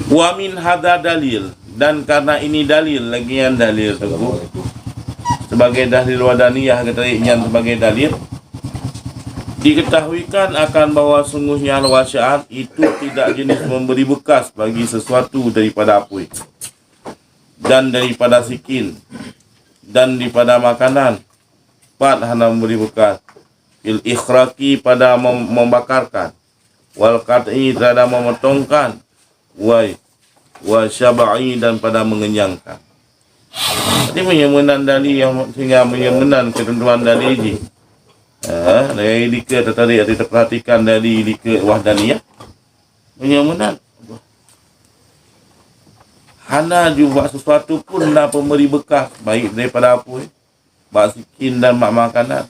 Wa min hadza dalil, dan karena ini dalil lagi yang dalil tersebut sebagai dalil wadaniyah kata yang sebagai dalil diketahuikan akan bahwa sungguhnya al-wasyaat itu tidak jenis memberi bekas bagi sesuatu daripada apui dan daripada sikin dan daripada makanan. Empat, hana memberi bekas il ikhraqi pada membakarkan, wal qat'i terhadap memotongkan, wa syaba'i dan pada mengenyangkan. Jadi menyemenan dalil yang sehingga menyemenan ketentuan dalil ini. Dari indika tertarik atau terperhatikan dari indika wahdaniyah menyemenan. Hana juga sesuatu pun dah pemberi bekas baik daripada apa basikin dan mak makanan.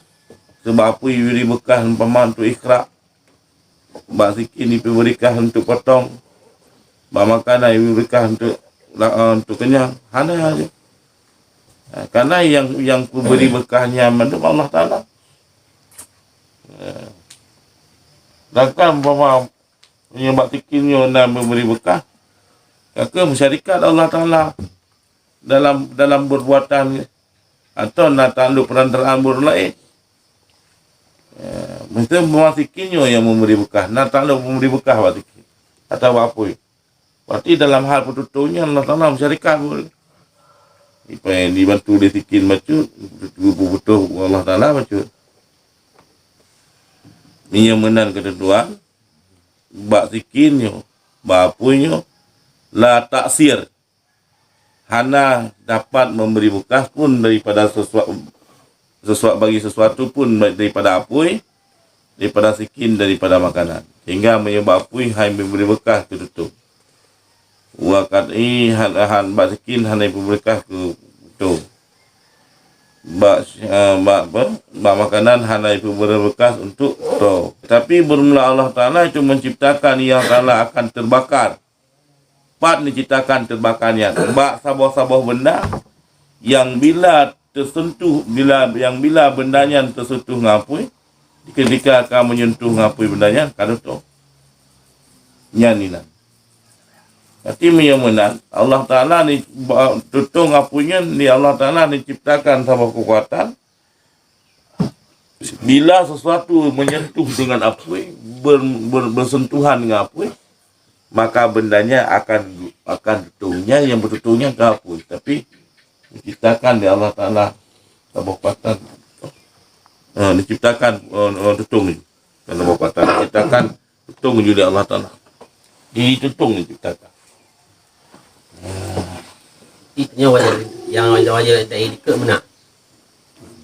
Sebab apa diberi bekas umpama untuk ikhrak, basikin diberi bekas untuk potong, mak makanan diberi bekas untuk kenyang. Hana aja. Karena yang beri bekasnya menurut Allah Ta'ala. Sedangkan umpama yang basikinnya dan memberi bekas, maka masyarakat Allah Ta'ala dalam berbuatan atau nak tanduk perantaraan buruk lain. Mesti memasikinya yang memberi bekas, nak tanduk memberi bekas basikin atau apa. Berarti dalam hal pertuturnya Allah Ta'ala masyarakat boleh. Apa yang dibantu dia sikin baca, betul Allah Ta'ala baca. Ini yang menang ketentuan, basikinnya, bapunya, la taksir, hana dapat memberi bekas pun daripada sesuatu bagi sesuatu pun daripada apui, daripada sikin, daripada makanan, hingga menyebab apui hai memberi bekas tutup. Wa qat'i han basikin hana memberi bekas tu. Bak makanan hana memberi bekas untuk tu. Tapi bermula Allah Ta'ala itu menciptakan yang Ta'ala akan terbakar. Empat diciptakan terbakarnya. Sebab sabah-sabah benda yang bila tersentuh, bila bendanya tersentuh ngapui, ketika akan menyentuh ngapui bendanya, kalau tu nyaninan. Tapi menyemenan Allah Ta'ala ni tutung ngapunya ni Allah Ta'ala ni ciptakan sabah kekuatan. Bila sesuatu menyentuh dengan apui, bersentuhan dengan apui, maka bendanya akan tutungnya, yang bertutungnya ke apui. Tapi diciptakan di Allah Ta'ala sabah kekuatan. Diciptakan tutung ni. Sabah kekuatan diciptakan tutung juga Allah Ta'ala. Ditutung diciptakan. Itu yang wajar tak indika mana?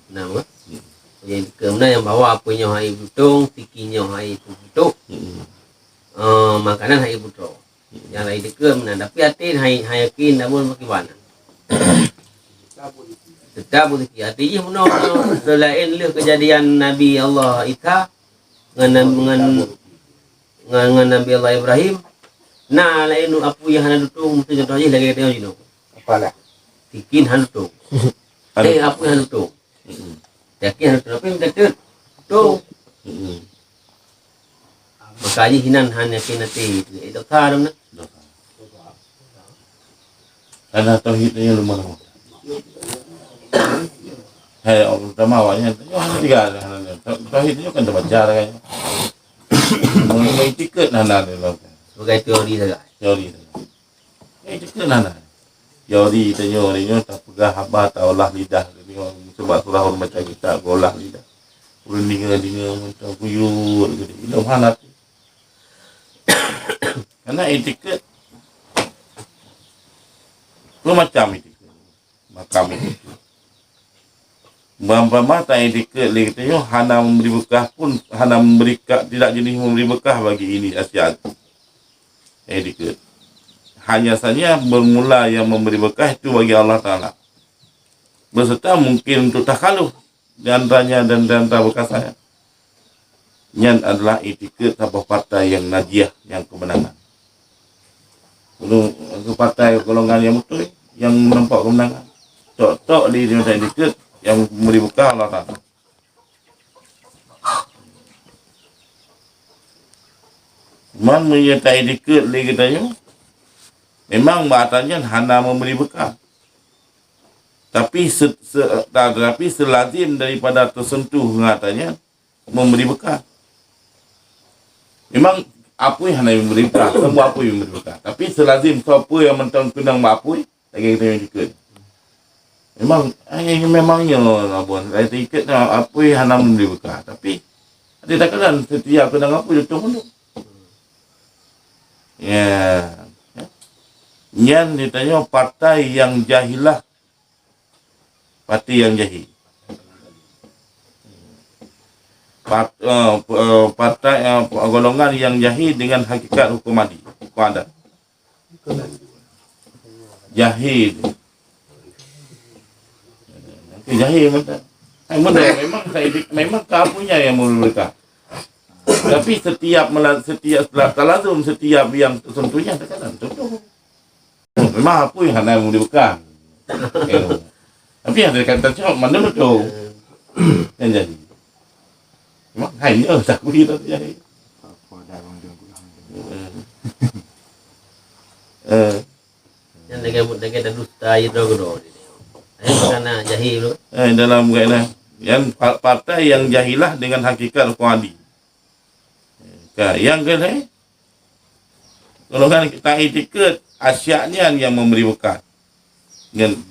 Nama? Wajar indika mana yang bawa apanya hai butung, tikinya hai butung. Makanan hai butung. Yang lain indika mana? Tapi atin hai yakin namun bagaimana? Tetap boleh artinya mana selain le kejadian Nabi Allah Isa dengan Nabi Allah Ibrahim. Nah, lain apa yang hendak tutung mesti contohnya lagi tengok jino. Apalah? Tikin hendak tutung. Apa yang hendak tutung? Tikin hendak tutung. Apa yang hendak tutung? Makanya hinan hanya kena ti. Itu karam na. Karena tauhidnya lemah. Hai orang utama awalnya tiga tauhidnya kan terbaca kan. Mengenai tiket nana ni lah. Sebagai teori saja. Teori. Tiket nana. Teori tanya ni tak pegah haba tak olah lidah ni sebab surah orang baca kita olah lidah. Berninga-ninga macam kuyur gitu. Itu mana? Karena etiket macam etiket. Makam etiket. Bamba tak etiket lagi tanya hana memberi bekah pun hana memberi tidak jenis memberi bekah bagi ini asyad. Etiket. Hanya saja bermula yang memberi bekah itu bagi Allah Ta'ala. Berserta mungkin untuk takaluf di antaranya dan di antara bekas saya. Yang adalah etiket sabah partai yang najiah, yang kemenangan. Untuk partai golongan yang betul, yang nampak kemenangan. Tok-tok di dunia etiket yang memberi bekah Allah Ta'ala. Man menyertai etiket lagi tanya. Memang matanya hana memberi bekal. Tapi tapi selazim daripada tersentuh matanya memberi bekal. Memang apui hana memberi bekal, semua apui memberi bekal. Tapi selazim siapa yang mentang kenang apui, lagi kita yang ikut. Memangnya abang, saya ikut apui hana memberi bekal. Tapi ada takaran setiap kenang apui betul pun. Ya. Yang ditanya partai yang jahilah. Parti yang jahil. Partai golongan yang jahil dengan hakikat hukum adil, hukum adat. Jahil. Jahil betul. Memang kapunya yang mereka. Tapi setiap talazum setiap yang tersentuhnya terkadang contoh. Memang apa yang hendak memberikan. Tapi ada kata cakap mana betul. Yang jadi. Memang hanya takut itu jadi. Yang negara dah dusta itu dodo. Karena jahil. Dalam kaitan yang partai yang jahilah dengan hakikat hukum adil. Yang kedua, golongan kita etiket asyaknya yang memberi bekal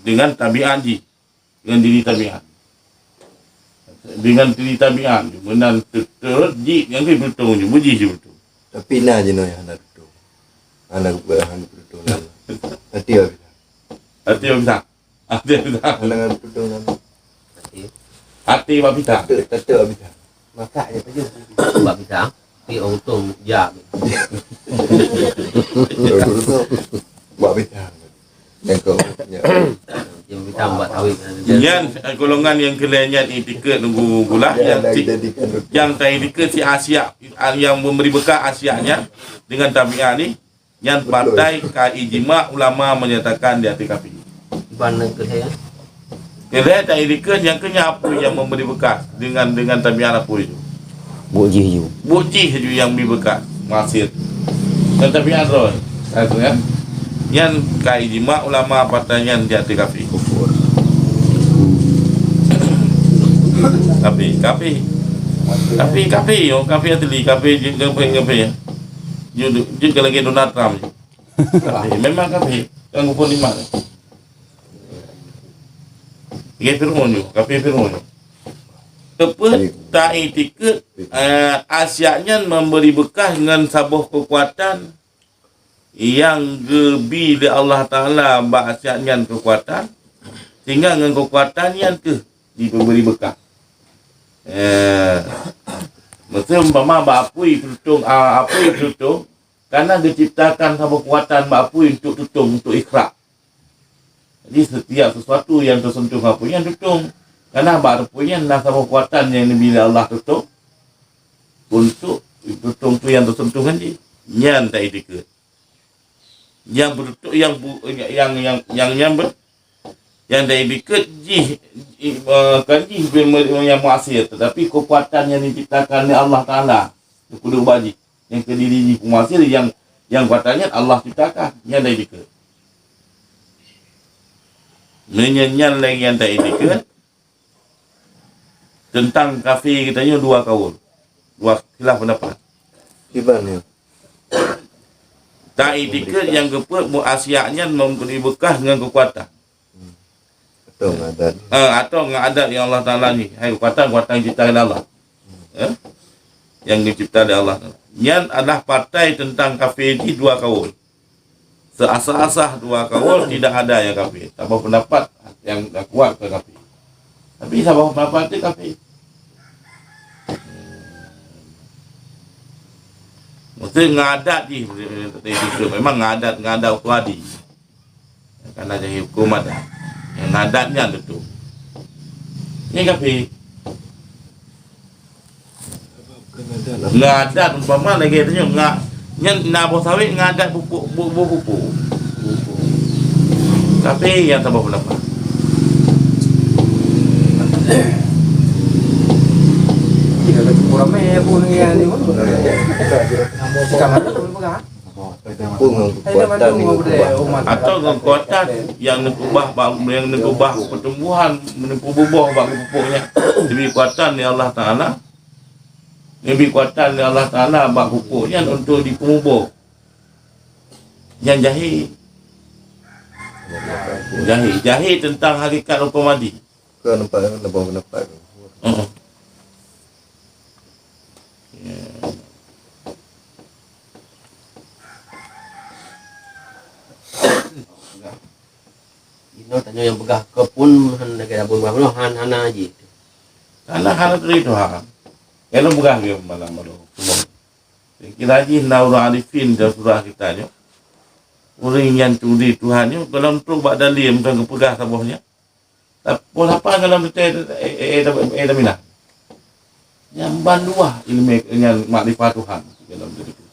dengan tabiat dengan diri tabiat dengan terji yang kita betul je buji je betul. Tapi nah je no yang anak betul. Anak betul lah. Hati apa? Anak betul lah. Hati apa bisa? Kata apa bisa? Makanya tu je. Sebab bisa. Tapi untung jam. Buat bisa. Yang kau Yang bisa buat tawik. Yang golongan yang kelainnya etiket nunggu gula yang etiket si Asia yang memberi bekal Asianya dengan tabiat ni yang partai ijma ulama menyatakan dia kafir. Banding ke saya. Kira tak etiket yang kena apa yang memberi bekal dengan tabiat apa itu? Buji je yang beri bekal masir. Dan tabiat roh. Satu kan? Yang ijma ulama partainya dia kafir. Kafe atli kafe ya. Juga lagi Donald Trump. Memang kafe yang pun lima. Kafe Firman. Tepat tak etiket Asyaknya memberi bekah dengan sebuah kekuatan yang bila Allah Ta'ala Asyaknya kekuatan sehingga dengan kekuatan yang diberi bekah. Maksudnya umpama bapui tutung karena diciptakan sama kekuatan bapui untuk tutung untuk ikhrak. Jadi setiap sesuatu yang tersentuh bapui yang tutung karena bapui yang nak sama kekuatan yang bila Allah tutung untuk tutung tu yang tersentuh kan dia yang tak etika yang bertutuk yang dari biket kanji yang muasir, tetapi kekuatan yang diciptakan oleh Allah Taala kudu baji yang kediri muasir yang kuatannya Allah ciptakan yang dari biket menyenyan lagi yang tak etika tentang kafir kitanya dua khilaf pendapat gimana tak etika yang keput muasyaknya memberi bekah dengan kekuatan atau dengan adat yang Allah Ta'ala ni kekuatan ciptaan Allah yang dicipta oleh Allah Ta'ala. Yang adalah partai tentang kafir ini dua kaul seasah-asah dua kaul tidak ada yang kafir tak pendapat yang kuat ke kafir tapi sabah pendapat itu kafir mesti ngadat di memang ngadat ukhradi karena jadi hukum ada yang ngadatnya itu ini kafir ngadat umpama lagi itu yang nabo sawit ngadat pupuk tapi yang tambah pendapat kurang pun yang ni pun kamar pun pegang Pun dengan kekuatan ni ubah. Atau kekuatan yang mengubah pertumbuhan, menumbuh bak pupuknya. Lebih kuatan ni Allah Taala. Lebih kuatan ni Allah Taala bak pupuknya untuk dipemubur. Yang jahil tentang hakikat rupa madi. Kau nampak pendapat. Ino tanya yang begah ke pun han negara pun berapa han hana aje. Hana tu ha. Kalau bukan dia malam-malam. Kita haji Naurul Arifin dalam surah kita ni. Orang yang turi Tuhan ni kalau untuk buat dalil tentang kepegah sabahnya. Tapi apa dalam detail mina. Nyamban luah ilmu yang makrifat Tuhan dalam diri itu.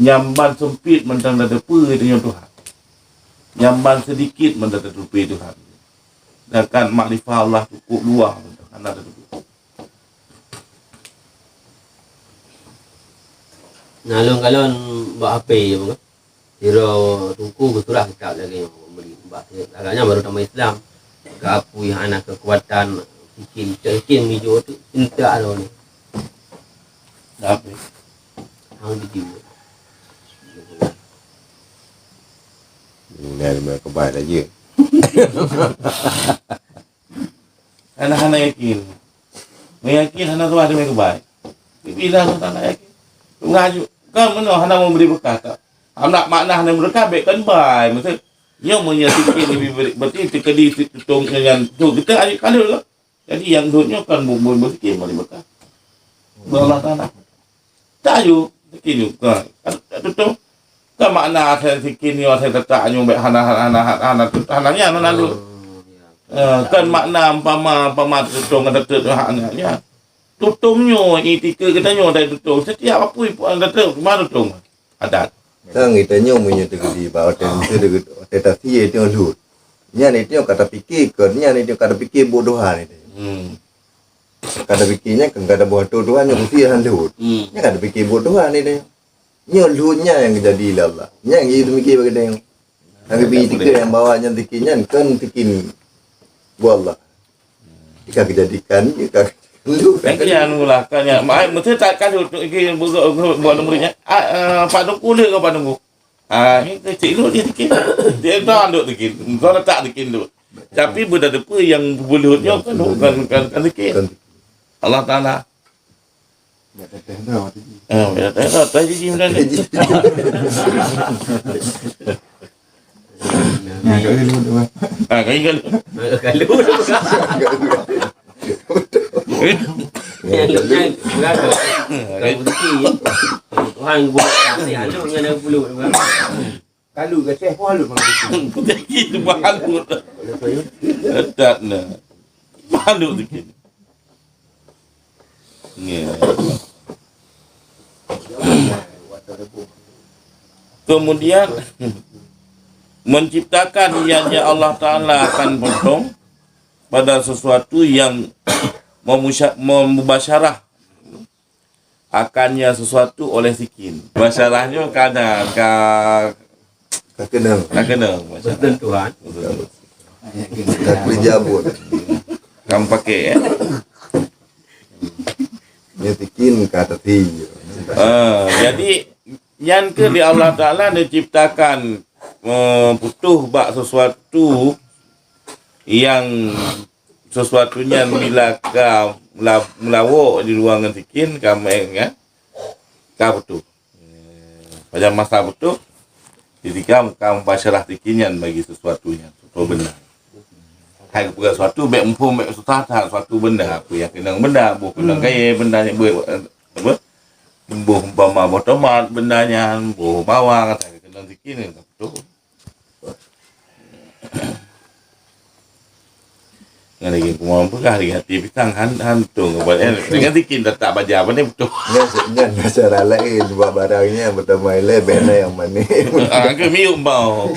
Nyamban sempit mentang ada apa itu Tuhan. Nyamban sedikit mentang ada apa Tuhan. Dan makrifat Allah cukup luah mentang ada itu. Nalong-kalon buat apa je bang? Kira tungku betulah kita lagi beli buat. Agaknya baru nama Islam. Ke apa yang anak kekuatan fikir hijau tu cinta ada ni. Apa? Hang di jiwa. Ni ada mereka baik aja. Anak-anak yakin. Meyakin anak tu ada mereka baik. Bila tu tak nak yakin. Ngaju. Kan mana anak memberi berkah tak? Anak makna anak berkah baik kan baik. Maksud yang menyatikan lebih berarti terkedi tutung dengan tu kita adik kalau lah. Jadi yang duduknya kan berfikir memberi berkah. Allah Taala. Tak ju, fikir juga. Tutung kan makna saya fikir ni saya letak nyumbek hananya lalu. Kan makna umpama tutung ada haknya. Tutungnya etika katanya dari tutung. Setiap apa pun ada mana tutung. Adat. Tang kita punya terjadi bahawa tentu tetapi itu lut. Nya ni tio kata fikir ke nya ni tio kata fikir bodohan itu. Kata fikirnya kan kata bodohan yang mesti lut. Nya kata fikir bodohan itu. Nya lutnya yang jadi Allah. Nya yang itu mikir bagi dia. Tapi fikir yang bawanya fikirnya kan fikir buat Allah. Jika kejadikan jika lu yang lah kan ya. Mesti tak kan buat nomornya. Pak Tungku dia ke Pak Tungku. Ini kecil lu dia sikit. Dia dah duk sikit. Kau letak sikit duk. Tapi benda apa yang bulutnya kan sikit. Allah Taala. ya tenda Tak jadi macam ni. Nah, kalau Kalau yang berada kalau rezeki Tuhan buat kasih halu dengan bulu Kalu ke teh halu bang. Itu malu. Tak nak. Malu sikit. Kemudian menciptakan ianya Allah Ta'ala akan potong pada sesuatu yang memubasyarah akannya sesuatu oleh sikin. Mubasyarahnya kadang Tak kena. bertentuan. Tak boleh jabut. Kamu pakai Dia bikin kata tinggi. jadi yang ke di Allah Ta'ala dia ciptakan putuh bak sesuatu yang sesuatunya bila kau melawak di ruangan sikin kamu kan kau putuh pada masa putuh ketika kamu basyarah sikinnya bagi sesuatunya sesuatu benda hai bukan sesuatu baik empun baik susah suatu benda apa yang kena benda bukan gaya benda yang apa buh umpama otomat bendanya buh bawang kata kena sikin betul. Dengan lagi kumau pegah lagi hati pisang hantung dengan sikin tak baca apa ni betul. Jangan masalah lain buat barangnya bertemu benda yang mana. Ke miuk bau.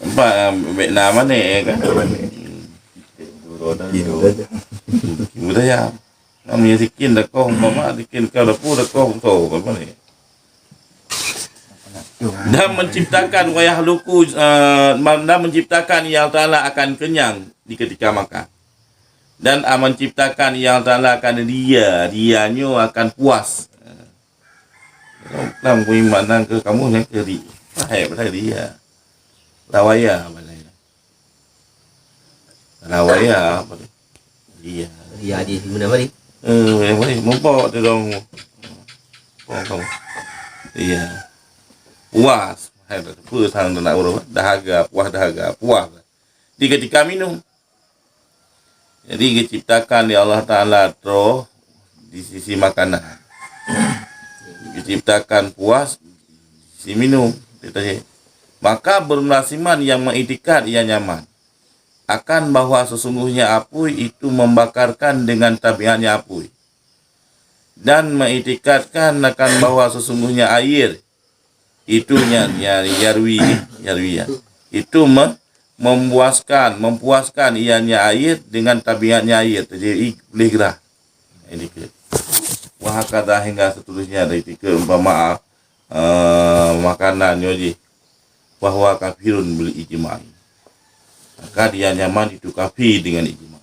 Nampak Vietnam mana kan? Gini saja. Mudah ya. Kami sikin dah kau mama sikin kau dah pu dah kau apa ni. Dan menciptakan wayah luku dan menciptakan yang Ta'ala akan kenyang di ketika makan. Dan menciptakan yang Ta'ala akan dianya akan puas. Dalam beriman ke kamu yang keri. Hai pada dia. Lawaya mana? Lawaya apa dia? Dia di mana bari? Boleh membawa dia dong. Kamu. Iya. Puas. Hai apa sang nak urut dahaga, puas. Di ketika minum. Jadi diciptakan di Allah Ta'ala terus di sisi makanan. Diciptakan puas di sisi minum. Maka bermelasiman yang mengiktikad ia nyaman. Akan bahwa sesungguhnya apui itu membakarkan dengan tabiatnya apui. Dan mengiktikadkan akan bahwa sesungguhnya air itu yarwi ya. Itu mempuaskan ianya air dengan tabiatnya air. Jadi boleh gerah. Ini ke. Wahakada hingga seterusnya dari tiga umpama makanan yoji. Bahwa kafirun beli ijma'i. Maka dia nyaman itu kafir dengan ijma'.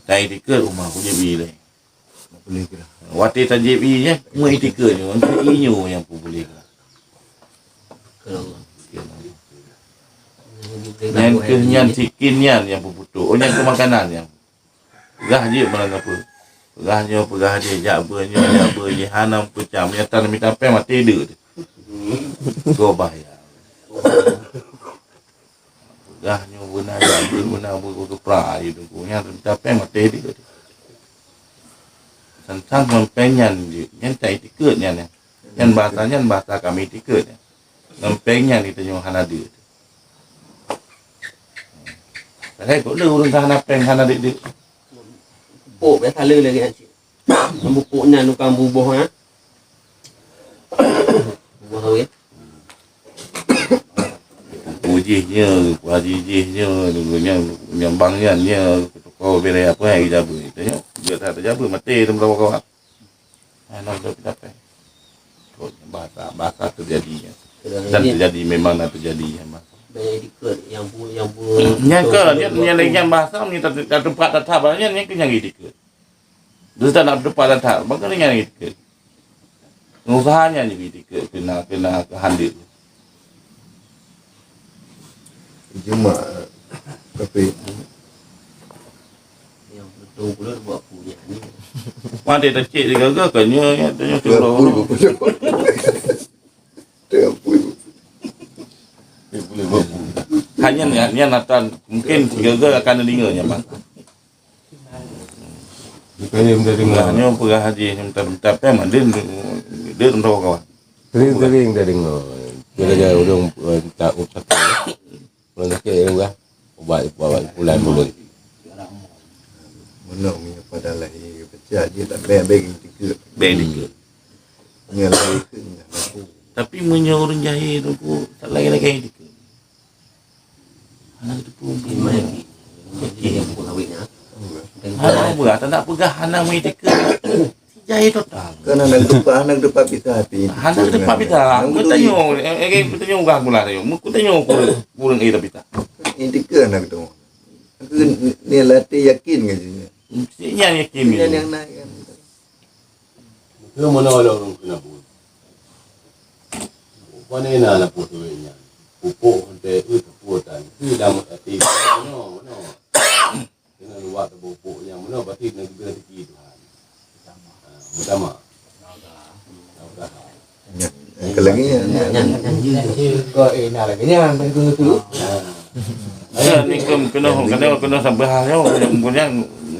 Tai tiga rumah punya bila. Boleh kira. Wati tajibi nya mu tiga ni untuk inyo yang pun boleh. Kalau Yang kenyan sikinyan yang pun putus. Oh yang ke makanan yang. Pegah je mana apa. Pegah dia jabanya hanam pecah menyatan minta pe mati dia. Kau bahaya. Pegahnya benar berkepra itu. Yang minta pe mati dia. Tentang mempenyan yang tak etiketnya ni. Yang bahasa kami etiketnya. Mempenyan itu yang hana dia. Saya kok lu urang hana peng hana dia. pupuk biasa le lagi hancik. Pupuknya nukang bubuh ha. Bubuh kawin. Pujihnya, wajijihnya, nyambangnya, kau beri apa yang jabu itu nya. Dia tak terjabu mati tu berapa kawan. Anak tu apa? Bahasa terjadinya. Dan terjadi memang nak terjadi mas. Banyak dikut yang Yang lagi yang bahasa ni tak tempat tak tahu yang kenyang dikut. Dia tak nak tempat tak tahu, maka yang dikut. Usahanya ni dikut kena handil. Cuma tapi yang betul pula buat punya ni. Mana dia cik dia gagal kanya ya tanya curang. Hanya ni natan mungkin gagal akan dengarnya bang. Bukannya minta dengar. Hanya perah haji minta pe mandin dia tahu kawan. Sering dah dengar. Kira-kira orang tak utak. Orang sakit juga ubat bulan bulan. menang punya pada lahir pecah dia tak baik tiga. Baik. Punya lahir ke aku. Tapi menyorong jahil tu tak lagi dia. Anak tu pun Lagi yang pun kawin ha. Anak berat tak nak pegah anak mai tika. Jahil total. Kan anak depan bisa hati. Anak depan kita. Aku tanya orang aku lah tanya. Aku tanya kurang tapi tak. Ini tiga anak tu. Aku ni latih yakin ke sini. Yang yakin ni. Yang naik kan. Lu mana orang kena buat. Mana nak lapor tu ni. Pupuk untuk puputan. Itu dah mati. No. Kena buat pupuk yang mana berarti negara rezeki Tuhan. Pertama. Yang kelagi yang Kau nak lagi ni yang bagi tu. Ya ni kena sampai halnya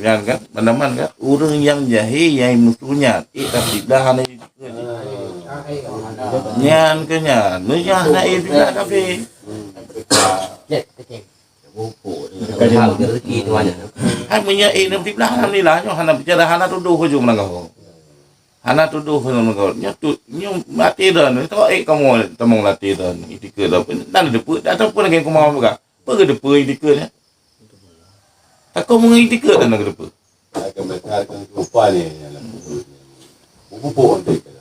yang kan penaman kan orang yang jahil yang musuhnya tapi dah ni nyan kenya nunya na tidak tapi Pupuk dengan hal rezeki tu banyak. hai punya ini tidak ni lah nyo hana bicara hana tuduh hujung nang Hana tuduh dengan kau. Nyo mati dah. Tahu kamu temong latih dah. Itika dah. Nan depa ataupun lagi kau mau buka. Apa ke depa itika ni? Tak kau mau itika dah nak depa. akan besarkan rupa ni dalam pupuk nanti kata.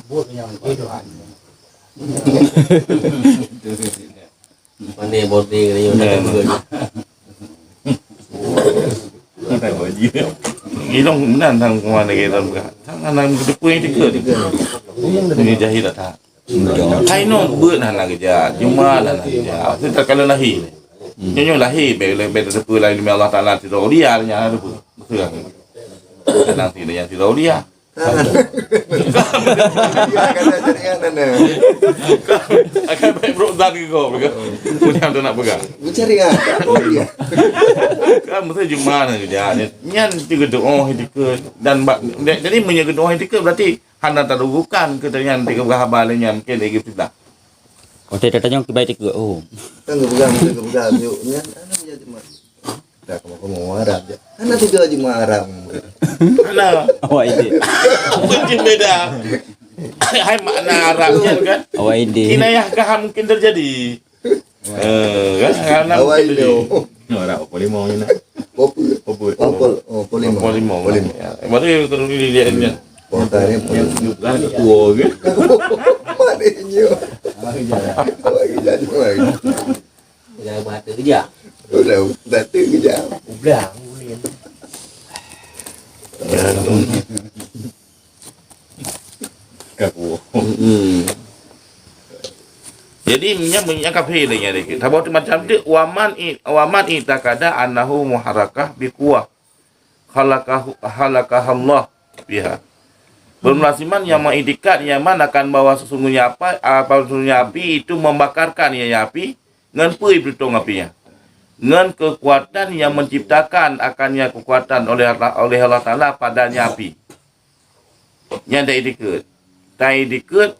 Buat yang Tuhan. Mana bording ni yang tak betul. Gilong benan tang mana kita buka. Tang anak depu yang tiga. Ini jahil tak. Hai no beut nah lagi ja. Cuma nah ja. Kita kalau lahir. Nyo lahir bila depu lain demi Allah Taala tidak dia nya depu. Betul. Nanti dia tidak dia. Dia kata jaringan mana? Akan baik bro tadi kau betul. Punya tu nak pegang. Jaringan. Oh dia. Kan mesti cuma nah ja. Nyan tiga doa hidup dan jadi menjaga doa hidup berarti hana tadugukan ketenyan tiga berhabar lainnya mungkin lagi tidak. Còn thế ta trong cái bay thì cửa ồ. Kan kebuka yuk nya anak jadi mah. Dah kamu Arab je. Anak tiga cuma Arab. Hana Awak ide. mungkin beda. Hai makna Arabnya kan. Awak ide. Kinayah kah mungkin terjadi. Kan karena Awal itu. Orang polimau ni nak. Opol. Oh, polimo. Polimo. Berarti kalau dia Kota ni yang bukan tua ke. mana nyo. Lagi jadi lagi. Jangan mata kerja. Udah datang ke jam. Ulang boleh. Kaku. Jadi minyak kafir lagi ada. Tahu tu macam tu waman itakada annahu muharakah bi quwwah. Halakah Allah biha. Bermulasiman yang mengiktikat yang mana akan bawa sesungguhnya sesungguhnya api itu membakarkan ya api dengan pui bertung apinya. Dengan kekuatan yang menciptakan akannya kekuatan oleh Allah Taala padanya api. Yang tak ikut. Tak ikut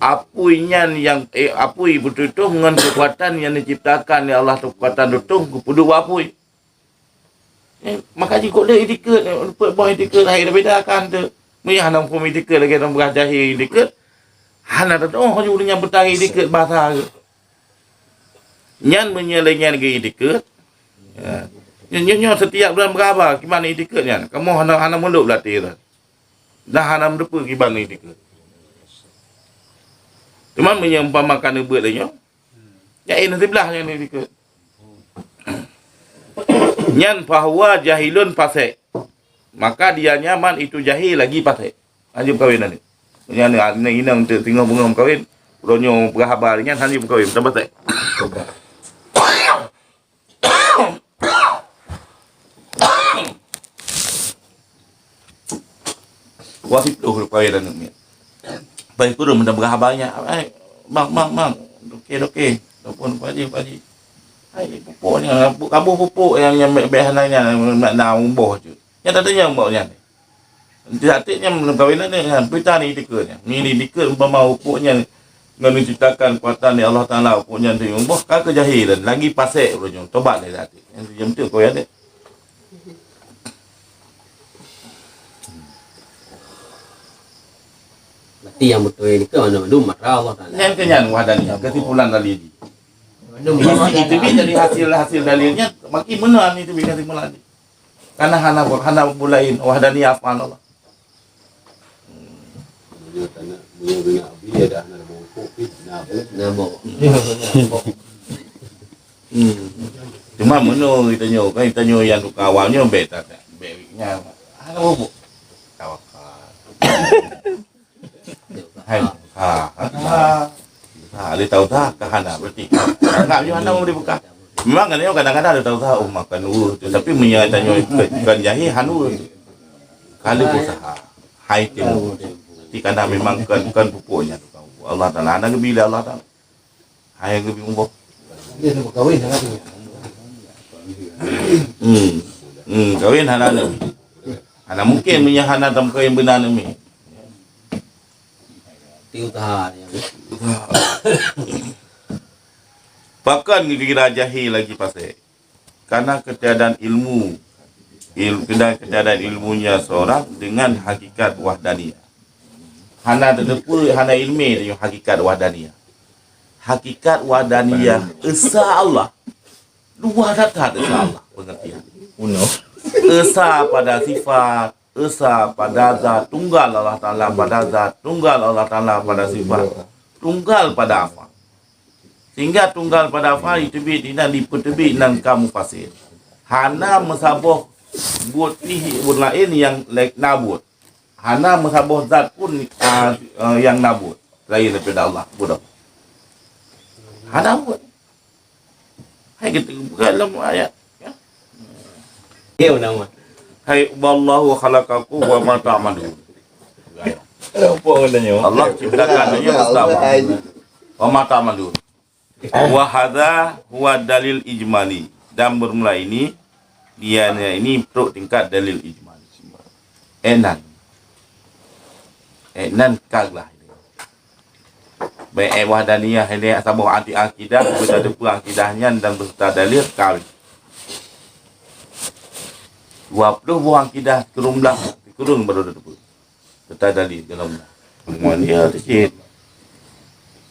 apuinya yang apui betul-betul dengan kekuatan yang diciptakan oleh Allah kekuatan betul kepudu apui. Maka jika dia ikut buat ikut hai beda kan tu. Maya hanam pun ikut lagi dalam berjahil ikut. Hana tu hanya dengan bertahi ikut bahasa. Nyan menyelenggan lagi ikut. Nyan setiap bulan berapa gimana ikutnya? Kamu hana mulut berlatih dah. Dah hana depa gimana ikut. Cuma menyumpamakan buat dia. Ya ini sebelah yang ikut. Nyan bahwa jahilun fasik. Maka dia nyaman itu jahil lagi fasik. Hanya perkahwinan ni. Yang ni untuk tinggal bunga berkahwin. Ronyo berhabar dengan hanya berkahwin. Tambah fasik. Wasip tu perkahwinan ni. Baik tu dah berhabarnya. Bang. Okey. Telepon pagi. Hai pupuknya, kabur pupuk yang behananya nak umboh je. Yang tadinya umpanya ni. Tidak-tidaknya perkahwinan ni berita ni tikanya. Ni dikir umpama pupuknya dengan menciptakan kuatan dari Allah Taala pupuknya tu umboh kau kejahilan lagi pasek punya. Tobat dia tadi. Yang jam tu kau ada. Berarti yang betul ini ke mana matra Allah Taala. Yang kenyan wahdaniyah kesimpulan dari ini. Itu dari hasil dalilnya makin benar ni tu kesimpulan ni. Karena hana bulain wahdaniyah Allah. Dia tak nak punya api dah nak bawa kopi Nabo. Cuma menu kita nyo yang kawalnya beta beknya. Hana bubuk. Tawakal. Hai. Dia tahu tak kahana berarti. Enggak dia hana mau dibuka. Memang kan kadang-kadang dia tahu tak makan dulu tapi menyatanya kan jahi hanu. Kali usaha. Hai temu. Di karena memang kan pupuknya tu tahu. Allah Taala nak bila Allah Taala. Hai ke umboh. Dia nak kahwin dengan dia. Kahwin hana ni. Hana mungkin punya hana tam kahwin benar ni. Tiu tahan yang. Bahkan kira jahil lagi pasal. Karena ketiadaan ilmu. Ketiadaan ilmunya seorang dengan hakikat wahdaniyah. Hana terdepu, hana ilmi dengan hakikat wahdaniyah. Hakikat wahdaniyah Esa Allah. Dua datang Esa Allah. Pengertian. Uno. esa pada sifat, esa pada zat, tunggal Allah Ta'ala pada zat, tunggal Allah Ta'ala pada sifat, tunggal pada apa. Sehingga tunggal pada apa ditebit dan dipetebit dan kamu fasir. Hana mesaboh buat ni buat lain yang nabut. Hana mesaboh zat pun yang nabut. Lain daripada Allah. Budak. Hana buat. Hai kita buka dalam ayat. Ya nama. Hai wallahu khalaqakum wa ma ta'malun. Apa katanya? Allah ciptakan dunia bersama. Wa ma ta'malun. Wa hadza huwa dalil ijmali. Dan bermula ini dia ini perut tingkat dalil ijmali. Enan kaglah. Baik wahdaniyah ini sabah anti akidah berada pula akidahnya dan berserta dalil kawin. 20 buah akidah kerumlah kurung baru ada tu. Serta dalil dalam. Kemudian dia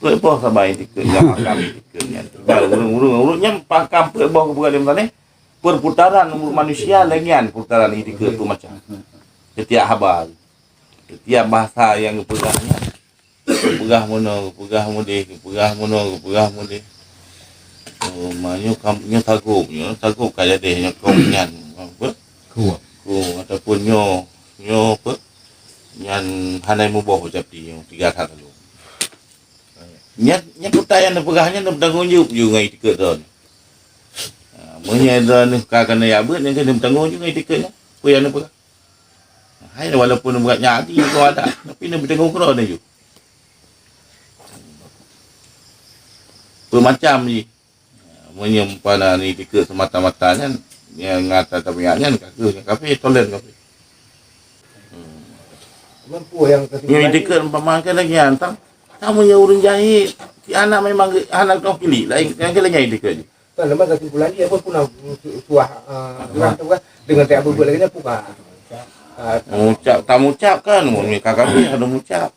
Kau apa sabai tiket yang makam tiket ni. Urung-urungnya pakam perbah kebukaan dia perputaran manusia lagian putaran ini tiket tu macam. Setiap habar. Setiap bahasa yang pegahnya. Pegah mono, pegah mudih, pegah mono, pegah mudih. Oh, manyo kampungnya tagup kaya deh yang kaumnya apa? Ku ataupun nyo apa? Yang hanai mubah ucap dia 3 kali lalu. Nya putayan na pegahnya na bertanggung jawab juga ngai tiket tu. Munya dan kakana ya bet yang kena bertanggung juga ngai tiketnya. Puyan na pegah. Hai walaupun berat nyati kau ada tapi na bertanggung kau ada juga. Bermacam ni. Munya pada ni tiket semata-mata kan yang ngata tabiatnya kafe tolen kafe. Mampu yang Yang tiket umpamakan lagi hantar kamu yang urun jahit. Si anak memang anak kau pilih. Lain yang kena nyai dekat je. kan lepas kesimpulan dia pun punah suah gerak tu kan dengan tak berbuat lagi pun Ucap, tak ucap kan. Kakak ni ada ucap.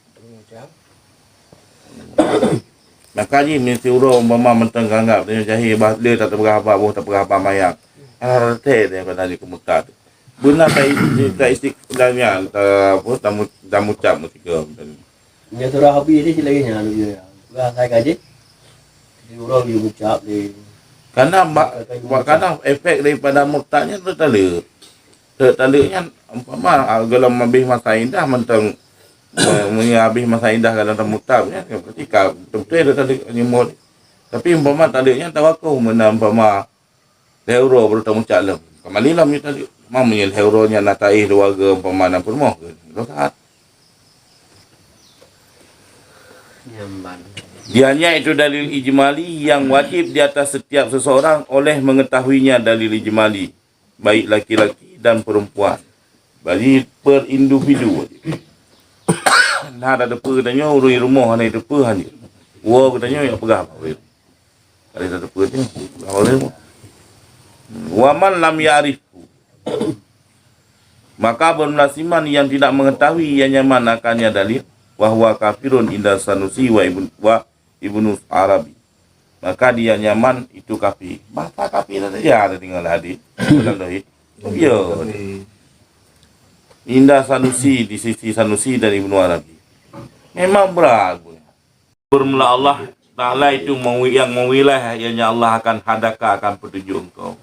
Maka ni mesti urung umpama mentang ganggap dia jahit dia tak berapa boh tak berapa mayak. Arti dia pada di kemutat. Benar tak istiqlalnya apa tamu ucap mesti ke. Nya surah habis ni lagi nya dia. Lah saya kaji. Di orang dia ucap dia. Karena efek daripada murtadnya tu tertalanya umpama kalau habis masa indah mentang habis masa indah kalau murtadnya ketika betul dia tadi nyemut. Tapi umpama tadinya tawakal umpama euro bertemu calem. Kembali lah tadi mamanya euronya natai keluarga umpama dan permoh ke. Rokat. Nyamban. Dianya itu dalil ijmali yang wajib di atas setiap seseorang oleh mengetahuinya dalil ijmali. Baik laki-laki dan perempuan. Bagi per individu. Nah ada depa katanya urui rumah ana depa hanya. Wa katanya yang pegah apa. Ada depa ni. Apa wa man lam ya'rifu. Maka bermulasiman yang tidak mengetahui ianya mana akannya dalil wahwa kafirun inda Sanusi wa Ibnu Arabi. Maka dia nyaman itu kafir. Bahasa kafir saja ada tinggal hadis. Dalam dohid. Ya. Indah Sanusi di sisi Sanusi dan Ibnu Arabi. Memang berat. Bermula Allah Ta'ala itu yang mewilah ianya Allah akan hadaka akan petunjuk engkau.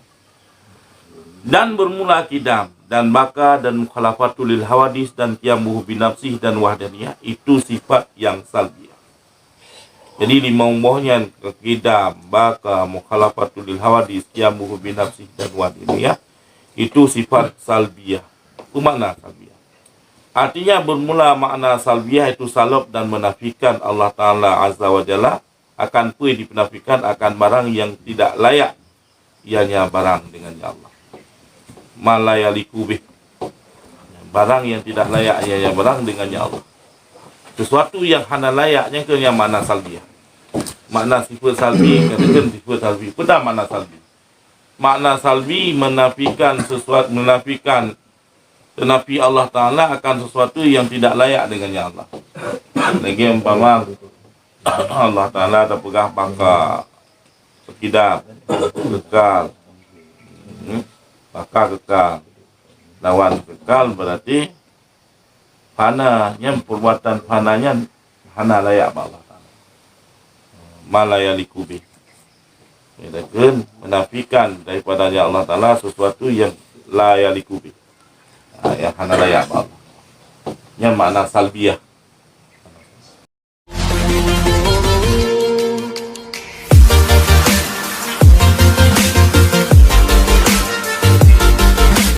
Dan bermula kidam dan baka dan mukhalafatul lil hawadis dan qiyamuhu binafsih dan wahdaniyah itu sifat yang salbiah. Jadi lima umbohnya kidam, baka, mukhalafatul lil hawadis, qiyamuhu binafsih dan wahdaniyah itu sifat salbiah. Itu makna salbiah. Artinya bermula makna salbiah itu salab dan menafikan Allah Ta'ala Azza wa Jalla akan dipenafikan akan barang yang tidak layak ianya barang dengannya Allah. Malayaliku bih. Barang yang tidak layak ianya barang dengannya Allah. Sesuatu yang hana layaknya ke yang makna salbiah. Makna sifat salbi katakan sifat salbi. Apa makna salbi? Makna salbi menafikan sesuatu, menafikan tenafi Allah Ta'ala akan sesuatu yang tidak layak dengannya Allah. Lagi umpama Allah Ta'ala tak pegah baka sekidap kekal baka kekal lawan kekal berarti fananya, perbuatan fananya hana layak Allah Ta'ala. Malaya likubi. Mereka menafikan daripadanya Allah Ta'ala sesuatu yang la yalikubi. Yang hana layak Allah. Yang makna salbiah.